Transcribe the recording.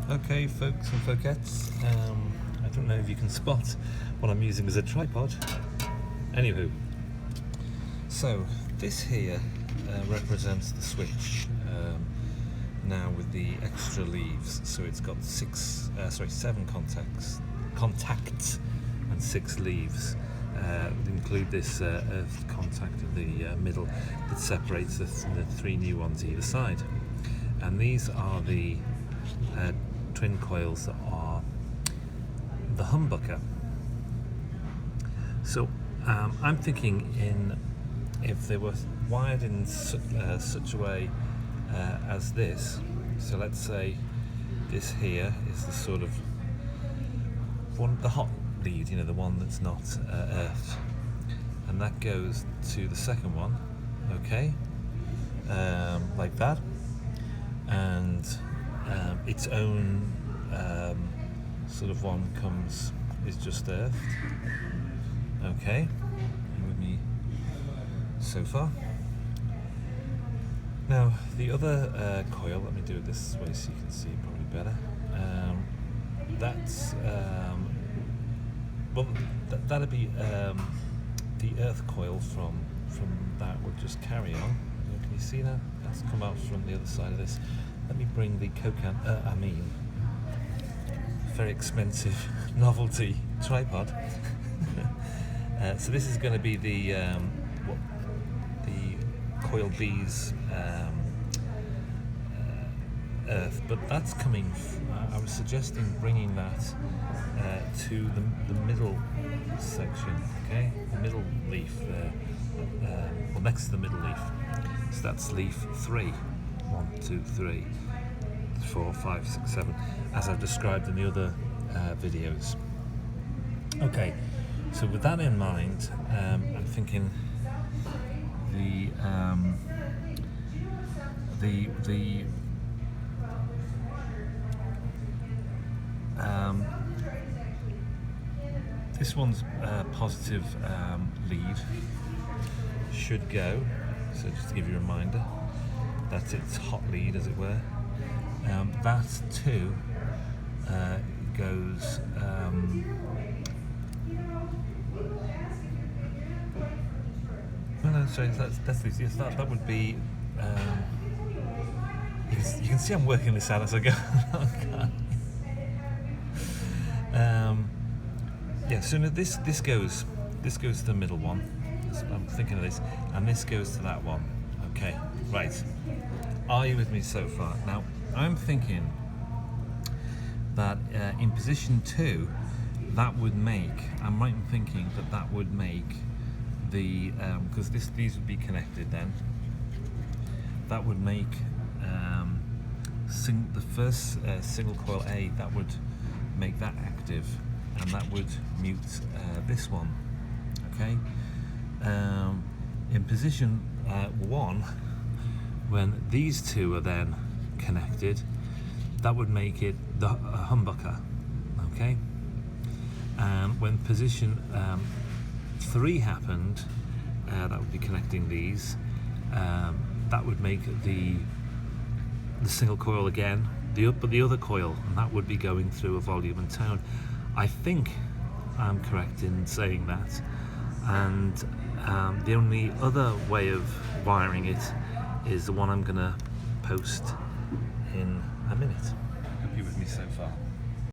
Okay, folks and folkettes, I don't know if you can spot what I'm using as a tripod. Anywho, so this here represents the switch now with the extra leaves. So it's got 7 contacts and 6 leaves. Include this earth contact in the middle that separates the 3 new ones either side. And these are the twin coils that are the humbucker. So I'm thinking if they were wired in such a way as this. So let's say this here is the sort of the hot lead, the one that's not earth, and that goes to the second one, okay, like that, and its own sort of one is just earthed. Okay, you with me so far? Now the other coil, let me do it this way so you can see probably better. That's that'd be the earth coil from that would just carry on. Can you see that? That's come out from the other side of this. Let me bring the very expensive novelty tripod. So this is going to be the coil B's earth, but that's coming. I was suggesting bringing that to the middle section, okay, the middle leaf there, well, next to the middle leaf. So that's leaf 3. 1, 2, 3, 4, 5, 6, 7, as I've described in the other videos. Okay, so with that in mind, I'm thinking this one's positive lead should go. So just to give you a reminder, that's its hot lead, as it were. That too goes. No, sorry, that's this. Yes, that would be. You can see I'm working this out as I go. Yeah. So this goes to the middle one. I'm thinking of this, and this goes to that one. Okay, right. Are you with me so far? Now, I'm thinking that in position 2, that would make. I'm right in thinking that would make the because these would be connected then. That would make the first single coil A. That would make that active, and that would mute this one. Okay. In position 1, when these two are then connected, that would make it the humbucker. Okay. And when position 3 happened, that would be connecting these. That would make the single coil again, but the other coil, and that would be going through a volume and tone. I think I'm correct in saying that. And the only other way of wiring it is the one I'm going to post in a minute. Hope you're with me so far.